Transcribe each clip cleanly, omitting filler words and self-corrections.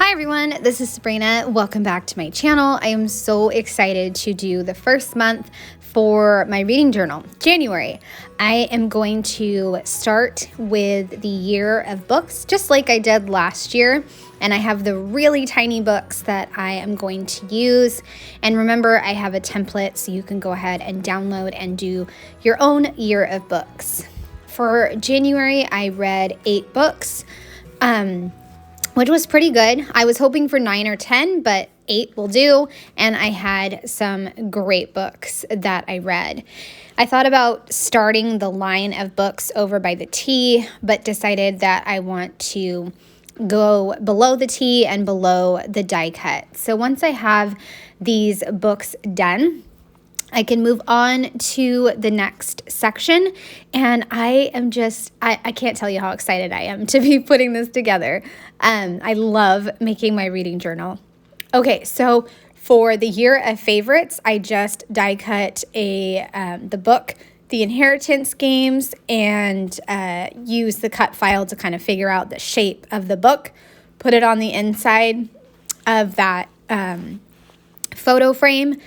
Hi everyone, this is Sabrina. Welcome back to my channel. I am so excited to do the first month for my reading journal, January. I am going to start with the year of books, just like I did last year. And I have the really tiny books that I am going to use. And remember, I have a template so you can go ahead and download and do your own year of books. For January, I read 8 books. Which was pretty good. I was hoping for 9 or 10, but 8 will do. And I had some great books that I read. I thought about starting the line of books over by the T, but decided that I want to go below the T and below the die cut. So once I have these books done, I can move on to the next section, and I am just, I can't tell you how excited I am to be putting this together. I love making my reading journal. Okay, so for the year of favorites, I just die cut the book, The Inheritance Games, and use the cut file to kind of figure out the shape of the book, put it on the inside of that photo frame.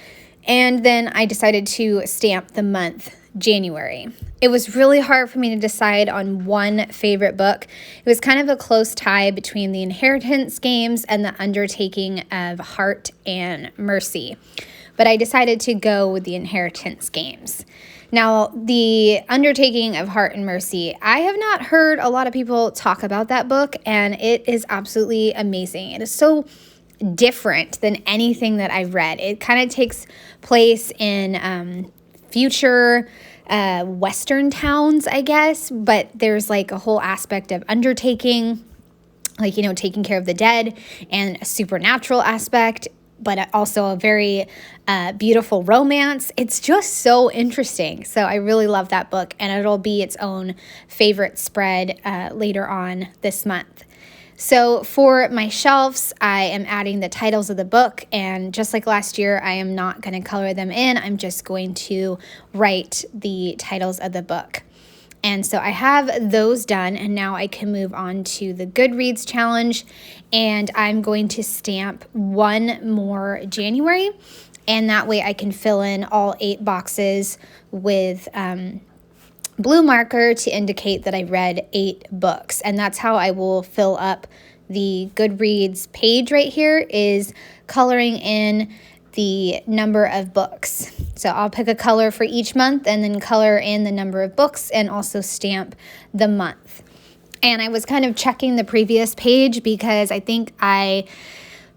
And then I decided to stamp the month, January. It was really hard for me to decide on one favorite book. It was kind of a close tie between The Inheritance Games and The Undertaking of Heart and Mercy. But I decided to go with The Inheritance Games. Now, The Undertaking of Heart and Mercy, I have not heard a lot of people talk about that book, and it is absolutely amazing. It is so different than anything that I've read. It kind of takes place in future Western towns, I guess, but there's like a whole aspect of undertaking, like, you know, taking care of the dead, and a supernatural aspect, but also a very beautiful romance. It's just so interesting. So I really love that book, and it'll be its own favorite spread later on this month. So for my shelves, I am adding the titles of the book, and just like last year, I am not going to color them in. I'm just going to write the titles of the book. And so I have those done, and now I can move on to the Goodreads challenge, and I'm going to stamp one more January, and that way I can fill in all 8 boxes with blue marker to indicate that I read 8 books. And that's how I will fill up the Goodreads page right here, is coloring in the number of books. So I'll pick a color for each month and then color in the number of books and also stamp the month. And I was kind of checking the previous page because I think I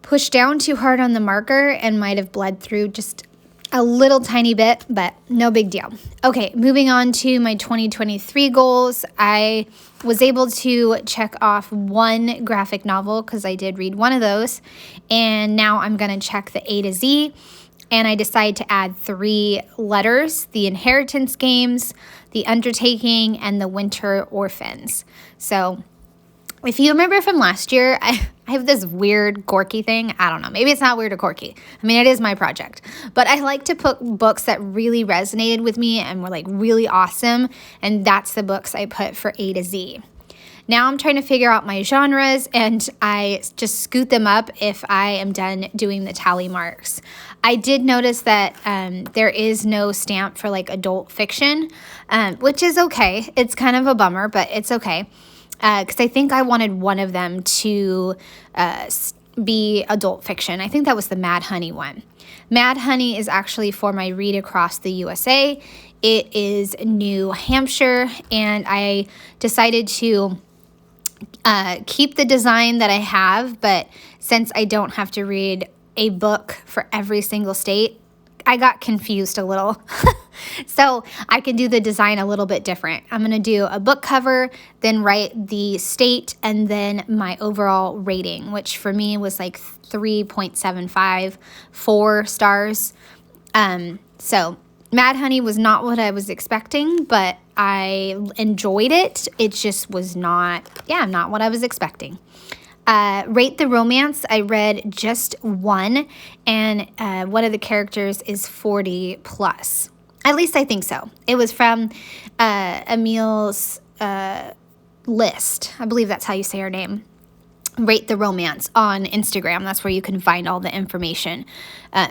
pushed down too hard on the marker and might have bled through just a little tiny bit, but no big deal. Okay, moving on to my 2023 goals. I was able to check off 1 graphic novel because I did read one of those. And now I'm going to check the A to Z. And I decided to add 3 letters: The Inheritance Games, The Undertaking, and The Winter Orphans. So if you remember from last year, I have this weird quirky thing. I don't know. Maybe it's not weird or quirky. I mean, it is my project. But I like to put books that really resonated with me and were like really awesome. And that's the books I put for A to Z. Now I'm trying to figure out my genres, and I just scoot them up if I am done doing the tally marks. I did notice that there is no stamp for like adult fiction, which is okay. It's kind of a bummer, but it's okay. Because I think I wanted one of them to be adult fiction. I think that was the Mad Honey one. Mad Honey is actually for my read across the USA. It is New Hampshire, and I decided to keep the design that I have, but since I don't have to read a book for every single state, I got confused a little. So I can do the design a little bit different. I'm going to do a book cover, then write the state, and then my overall rating, which for me was like 3.75, 4 stars. So Mad Honey was not what I was expecting, but I enjoyed it. It just was not what I was expecting. Rate the Romance, I read just 1, and one of the characters is 40 plus. At least I think so. It was from Emile's List. I believe that's how you say her name. Rate the Romance on Instagram. That's where you can find all the information.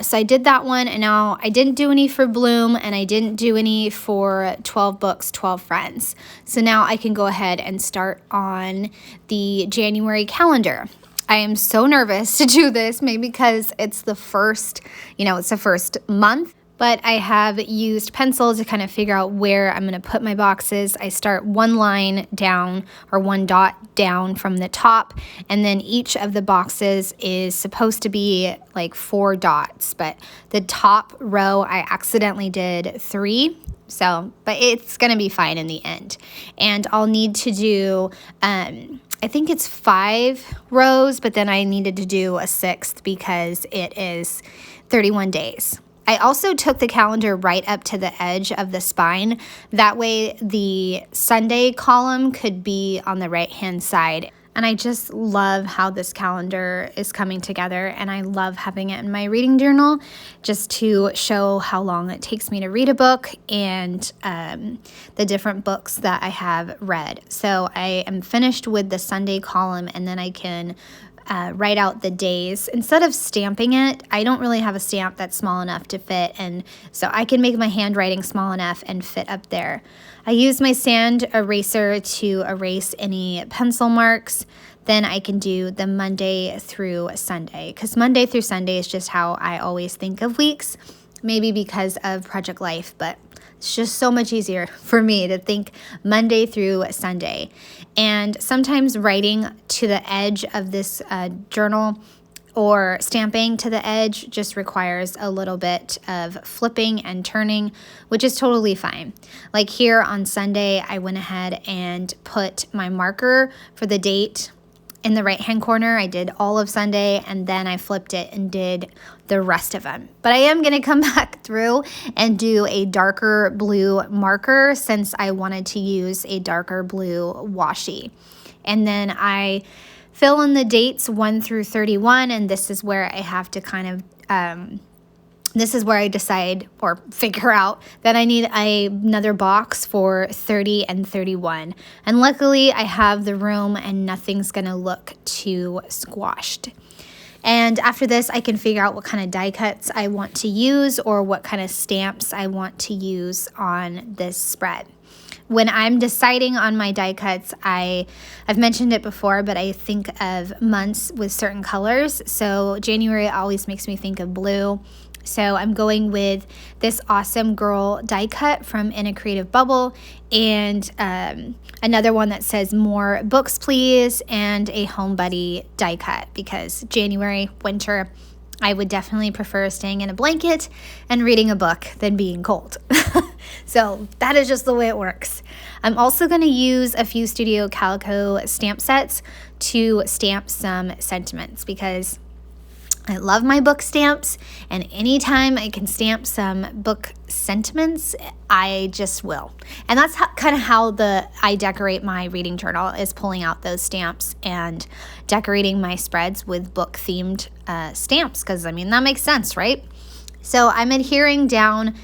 So I did that one, and now I didn't do any for Bloom, and I didn't do any for 12 Books, 12 Friends. So now I can go ahead and start on the January calendar. I am so nervous to do this, maybe because it's the first, it's the first month. But I have used pencil to kind of figure out where I'm going to put my boxes. I start one line down or one dot down from the top, and then each of the boxes is supposed to be like 4 dots. But the top row, I accidentally did 3. But it's going to be fine in the end. And I'll need to do, I think it's 5 rows, but then I needed to do a 6th because it is 31 days. I also took the calendar right up to the edge of the spine. That way the Sunday column could be on the right-hand side. And I just love how this calendar is coming together, and I love having it in my reading journal just to show how long it takes me to read a book and the different books that I have read. So I am finished with the Sunday column, and then I can write out the days. Instead of stamping it, I don't really have a stamp that's small enough to fit, and so I can make my handwriting small enough and fit up there. I use my sand eraser to erase any pencil marks. Then I can do the Monday through Sunday, because Monday through Sunday is just how I always think of weeks, maybe because of Project Life, but it's just so much easier for me to think Monday through Sunday. And sometimes writing to the edge of this journal or stamping to the edge just requires a little bit of flipping and turning, which is totally fine. Like here on Sunday, I went ahead and put my marker for the date in the right-hand corner. I did all of Sunday, and then I flipped it and did the rest of them. But I am going to come back through and do a darker blue marker since I wanted to use a darker blue washi. And then I fill in the dates 1 through 31, and this is where I have to kind of this is where I decide or figure out that I need another box for 30 and 31. And luckily I have the room and nothing's gonna look too squashed. And after this, I can figure out what kind of die cuts I want to use or what kind of stamps I want to use on this spread. When I'm deciding on my die cuts, I've mentioned it before, but I think of months with certain colors. So January always makes me think of blue. So I'm going with this Awesome Girl die cut from In a Creative Bubble, and another one that says More Books Please, and a Home Buddy die cut, because January, winter, I would definitely prefer staying in a blanket and reading a book than being cold. So that is just the way it works. I'm also going to use a few Studio Calico stamp sets to stamp some sentiments, because I love my book stamps, and anytime I can stamp some book sentiments, I just will. And that's kind of how I decorate my reading journal, is pulling out those stamps and decorating my spreads with book-themed stamps, because, I mean, that makes sense, right? So I'm adhering down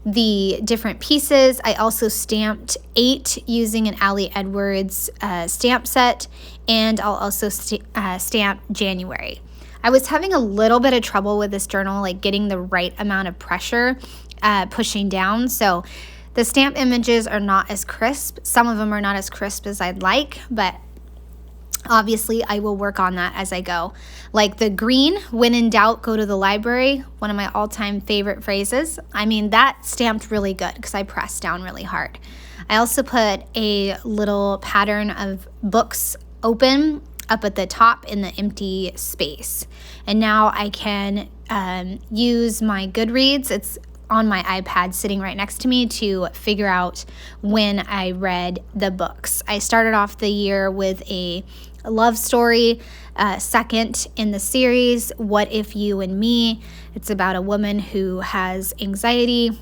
the different pieces. I also stamped 8 using an Ali Edwards stamp set, and I'll also stamp January. I was having a little bit of trouble with this journal, like getting the right amount of pressure pushing down. So the stamp images are not as crisp. Some of them are not as crisp as I'd like, but obviously I will work on that as I go. Like the green, when in doubt, go to the library, one of my all-time favorite phrases. I mean, that stamped really good because I pressed down really hard. I also put a little pattern of books open up at the top in the empty space. And now I can use my Goodreads. It's on my iPad sitting right next to me to figure out when I read the books. I started off the year with a love story, second in the series, What If You and Me. It's about a woman who has anxiety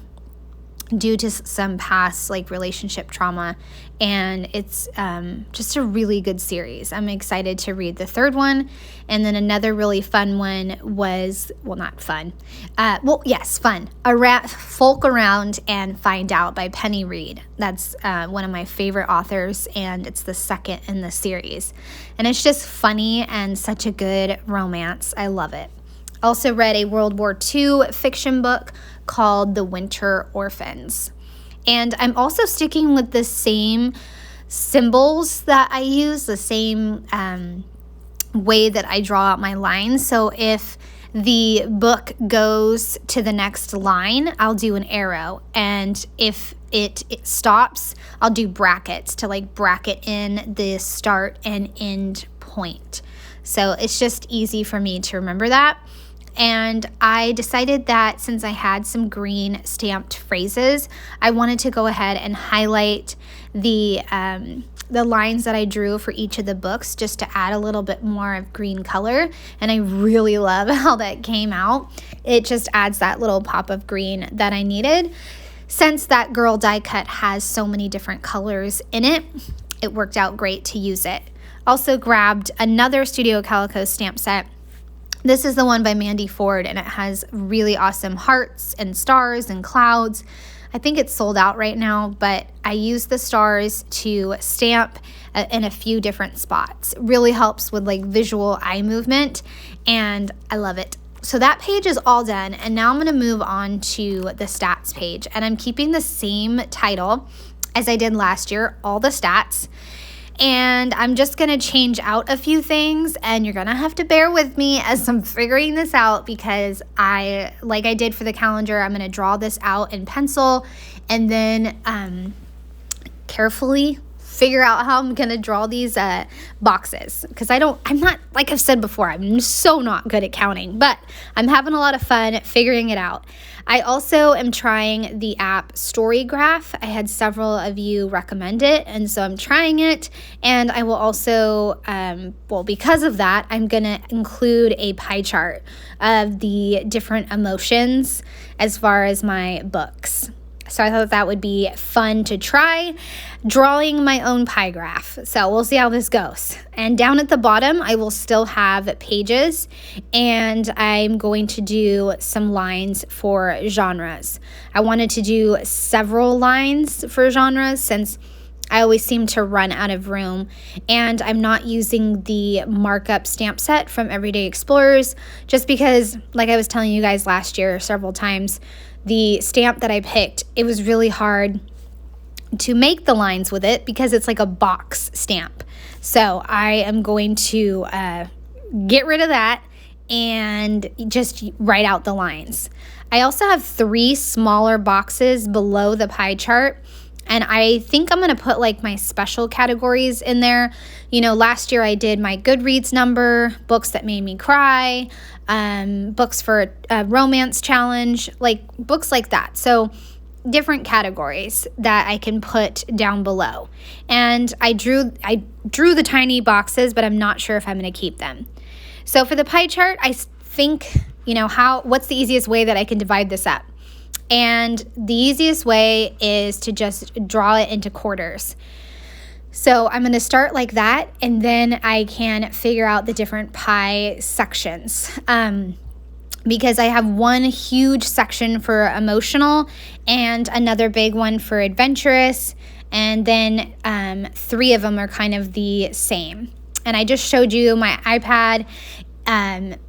due to some past like relationship trauma, and it's just a really good series. I'm excited to read the third one. And then another really fun one was, well, not fun, fun, Folk Around and Find Out by Penny Reed. That's one of my favorite authors, and it's the second in the series, and it's just funny and such a good romance. I love it. Also read a World War II fiction book called The Winter Orphans. And I'm also sticking with the same symbols that I use, the same way that I draw out my lines. So if the book goes to the next line, I'll do an arrow. And if it stops, I'll do brackets to like bracket in the start and end point. So it's just easy for me to remember that. And I decided that since I had some green stamped phrases, I wanted to go ahead and highlight the lines that I drew for each of the books just to add a little bit more of green color. And I really love how that came out. It just adds that little pop of green that I needed. Since that girl die cut has so many different colors in it, it worked out great to use it. Also grabbed another Studio Calico stamp set. This is the one by Mandy Ford, and it has really awesome hearts and stars and clouds. I think it's sold out right now, but I use the stars to stamp in a few different spots. It really helps with like visual eye movement, and I love it. So that page is all done, and now I'm going to move on to the stats page, and I'm keeping the same title as I did last year, All the Stats. And I'm just going to change out a few things, and you're going to have to bear with me as I'm figuring this out, because like I did for the calendar, I'm going to draw this out in pencil and then carefully figure out how I'm going to draw these boxes, because I'm not, like I've said before, I'm so not good at counting, but I'm having a lot of fun figuring it out. I also am trying the app Storygraph. I had several of you recommend it, and so I'm trying it. And I will also, because of that, I'm going to include a pie chart of the different emotions as far as my books. So I thought that would be fun to try, drawing my own pie graph. So we'll see how this goes. And down at the bottom, I will still have pages, and I'm going to do some lines for genres. I wanted to do several lines for genres since I always seem to run out of room, and I'm not using the markup stamp set from Everyday Explorers just because, like I was telling you guys last year several times, the stamp that I picked, it was really hard to make the lines with it because it's like a box stamp. So I am going to get rid of that and just write out the lines. I also have 3 smaller boxes below the pie chart, and I think I'm going to put like my special categories in there. You know, last year I did my Goodreads number, books that made me cry, books for a romance challenge, like books like that. So different categories that I can put down below. And I drew the tiny boxes, but I'm not sure if I'm going to keep them. So for the pie chart, I think, what's the easiest way that I can divide this up? And the easiest way is to just draw it into quarters. So I'm going to start like that, and then I can figure out the different pie sections. Because I have one huge section for emotional and another big one for adventurous, and then 3 of them are kind of the same. And I just showed you my iPad,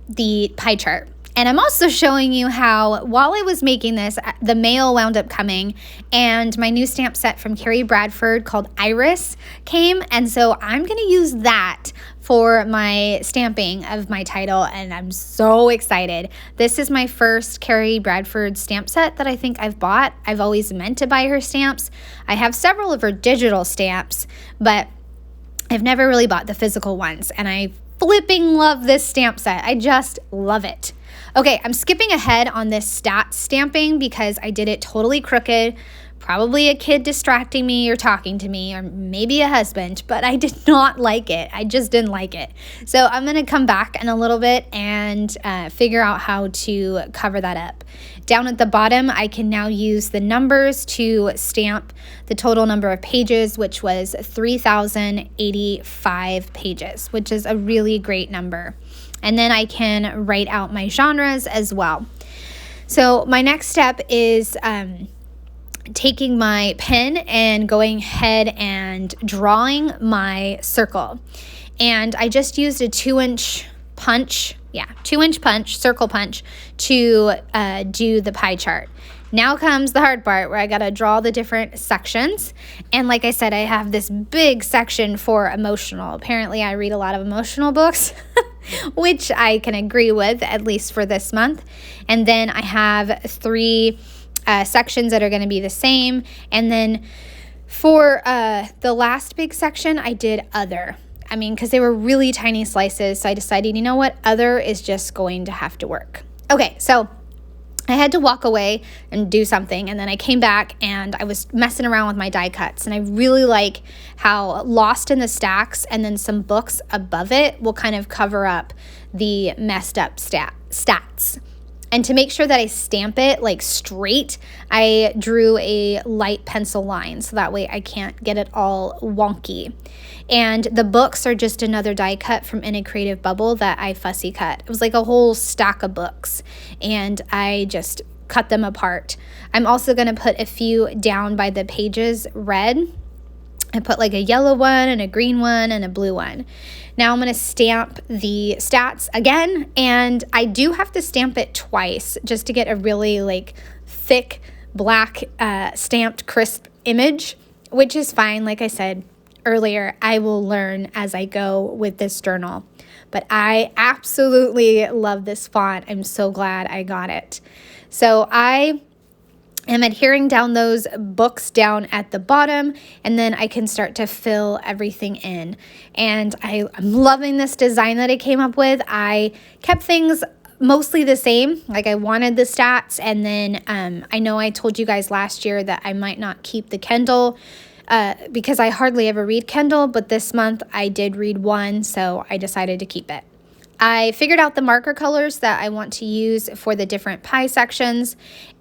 the pie chart. And I'm also showing you how, while I was making this, the mail wound up coming, and my new stamp set from Carrie Bradford called Iris came, and so I'm going to use that for my stamping of my title, and I'm so excited. This is my first Carrie Bradford stamp set that I think I've bought. I've always meant to buy her stamps. I have several of her digital stamps, but I've never really bought the physical ones, and I flipping love this stamp set. I just love it. Okay, I'm skipping ahead on this stat stamping because I did it totally crooked, probably a kid distracting me or talking to me, or maybe a husband, but I did not like it. I just didn't like it. So I'm going to come back in a little bit and figure out how to cover that up. Down at the bottom, I can now use the numbers to stamp the total number of pages, which was 3,085 pages, which is a really great number. And then I can write out my genres as well. So my next step is taking my pen and going ahead and drawing my circle. And I just used a 2-inch punch, 2-inch punch, circle punch, to do the pie chart. Now comes the hard part where I gotta draw the different sections. And like I said, I have this big section for emotional. Apparently I read a lot of emotional books, which I can agree with, at least for this month. And then I have 3 sections that are going to be the same. And then for the last big section, I did other. I mean, because they were really tiny slices. So I decided, you know what? Other is just going to have to work. Okay, so I had to walk away and do something. And then I came back and I was messing around with my die cuts. And I really like how lost in the stacks and then some books above it will kind of cover up the messed up stats. And to make sure that I stamp it like straight, I drew a light pencil line so that way I can't get it all wonky. And the books are just another die cut from In a Creative Bubble that I fussy cut. It was like a whole stack of books and I just cut them apart. I'm also going to put a few down by the pages red. I put like a yellow one and a green one and a blue one. Now I'm going to stamp the stats again, and I do have to stamp it twice just to get a really like thick black stamped crisp image, which is fine. Like I said earlier, I will learn as I go with this journal, but I absolutely love this font. I'm so glad I got it. So I am adhering down those books down at the bottom, and then I can start to fill everything in. And I'm loving this design that I came up with. I kept things mostly the same. Like I wanted the stats, and then I know I told you guys last year that I might not keep the Kindle because I hardly ever read Kindle, but this month I did read one, so I decided to keep it. I figured out the marker colors that I want to use for the different pie sections,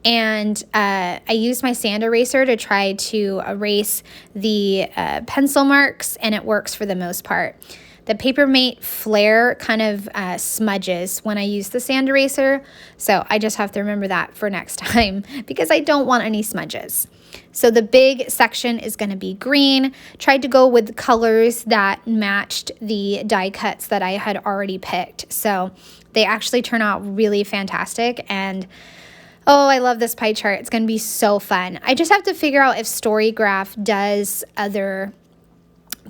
and I used my sand eraser to try to erase the pencil marks, and it works for the most part. The Papermate flare kind of smudges when I use the sand eraser, so I just have to remember that for next time because I don't want any smudges. So the big section is going to be green. Tried to go with colors that matched the die cuts that I had already picked. So they actually turn out really fantastic. And oh, I love this pie chart. It's going to be so fun. I just have to figure out if Storygraph does other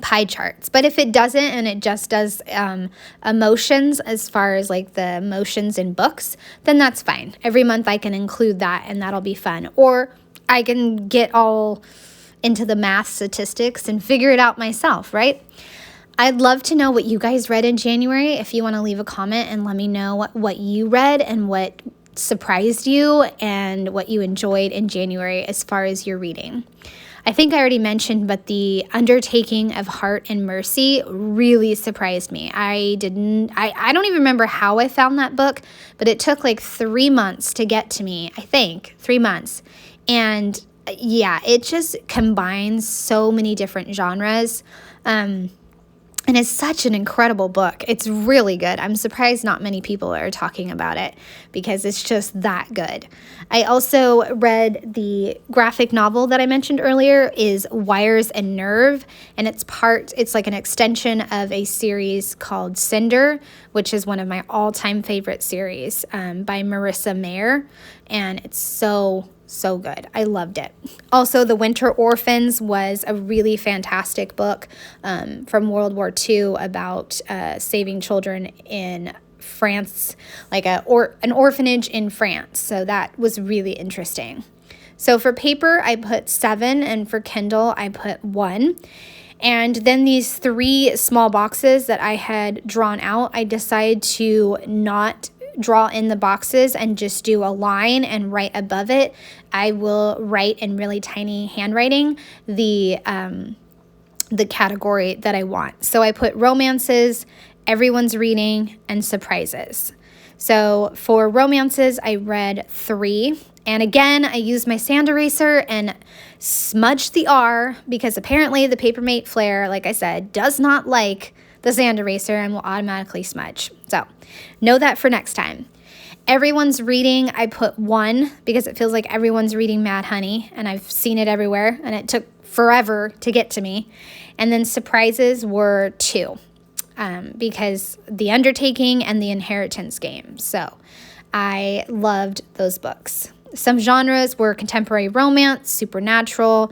pie charts. But if it doesn't and it just does emotions as far as like the emotions in books, then that's fine. Every month I can include that and that'll be fun. Or I can get all into the math statistics and figure it out myself, right? I'd love to know what you guys read in January. If you want to leave a comment and let me know what you read and what surprised you and what you enjoyed in January as far as your reading. I think I already mentioned, but the Undertaking of Heart and Mercy really surprised me. I don't even remember how I found that book, but it took like 3 months to get to me, I think, 3 months. And yeah, it just combines so many different genres. And it's such an incredible book. It's really good. I'm surprised not many people are talking about it because it's just that good. I also read the graphic novel that I mentioned earlier is Wires and Nerve, and it's like an extension of a series called Cinder, which is one of my all-time favorite series by Marissa Mayer, and it's so good. I loved it. Also, The Winter Orphans was a really fantastic book from World War II about saving children in France, like an orphanage in France. So that was really interesting. So for paper, I put 7, and for Kindle, I put 1. And then these 3 small boxes that I had drawn out, I decided to not draw in the boxes and just do a line, and right above it, I will write in really tiny handwriting the category that I want. So I put romances, everyone's reading, and surprises. So for romances, I read 3. And again, I used my sand eraser and smudged the R because apparently the Papermate Flare, like I said, does not like the sand eraser and will automatically smudge. So know that for next time. Everyone's reading, I put 1 because it feels like everyone's reading Mad Honey, and I've seen it everywhere, and it took forever to get to me. And then surprises were 2 because The Undertaking and The Inheritance Game. So I loved those books. Some genres were contemporary romance, supernatural,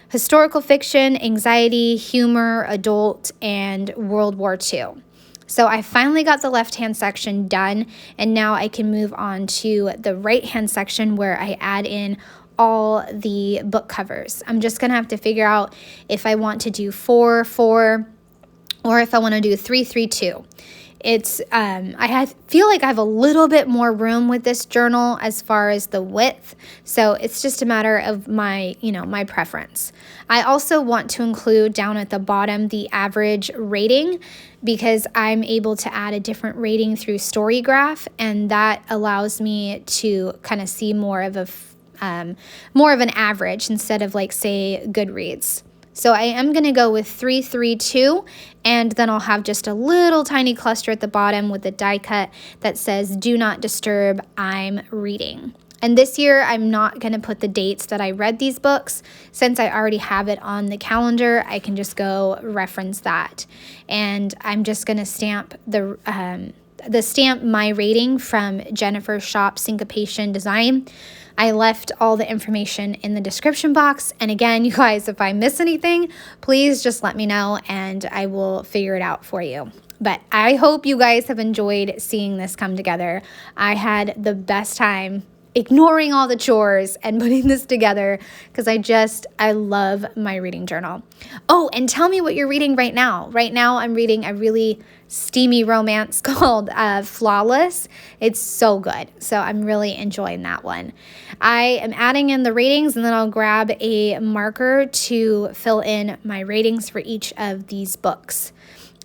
historical fiction, anxiety, humor, adult, and World War II. So I finally got the left-hand section done, and now I can move on to the right-hand section where I add in all the book covers. I'm just going to have to figure out if I want to do 4-4 or if I want to do 3-3-2. It's feel like I have a little bit more room with this journal as far as the width, so it's just a matter of my preference. I also want to include down at the bottom the average rating because I'm able to add a different rating through StoryGraph, and that allows me to kind of see more of an average instead of like say Goodreads. So I am going to go with 3-3-2, and then I'll have just a little tiny cluster at the bottom with a die cut that says, "Do not disturb, I'm reading." And this year, I'm not going to put the dates that I read these books. Since I already have it on the calendar, I can just go reference that. And I'm just going to stamp stamp my rating from Jennifer's Shop Syncopation Design. I left all the information in the description box. And again, you guys, if I miss anything, please just let me know and I will figure it out for you. But I hope you guys have enjoyed seeing this come together. I had the best time ignoring all the chores and putting this together because I love my reading journal. Oh, and tell me what you're reading right now. Right now, I'm reading a really steamy romance called Flawless. It's so good. So I'm really enjoying that one. I am adding in the ratings, and then I'll grab a marker to fill in my ratings for each of these books.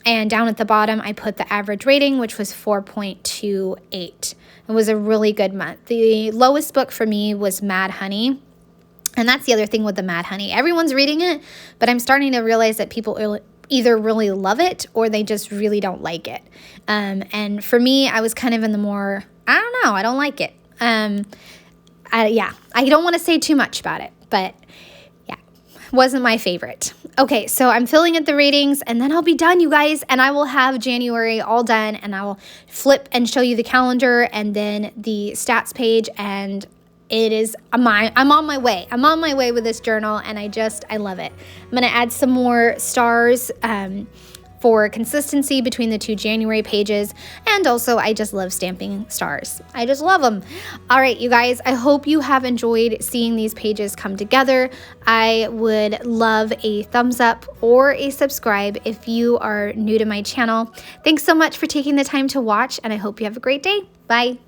And down at the bottom, I put the average rating, which was 4.28. It was a really good month. The lowest book for me was Mad Honey. And that's the other thing with the Mad Honey. Everyone's reading it, but I'm starting to realize that people either really love it or they just really don't like it. And for me, I was kind of in the more, I don't know, I don't like it. I don't want to say too much about it, but yeah, wasn't my favorite. Okay, so I'm filling in the ratings, and then I'll be done, you guys, and I will have January all done, and I will flip and show you the calendar and then the stats page, and I'm on my way. I'm on my way with this journal, and I love it. I'm going to add some more stars for consistency between the 2 January pages, and also I just love stamping stars. I just love them. All right, you guys, I hope you have enjoyed seeing these pages come together. I would love a thumbs up or a subscribe if you are new to my channel. Thanks so much for taking the time to watch, and I hope you have a great day. Bye.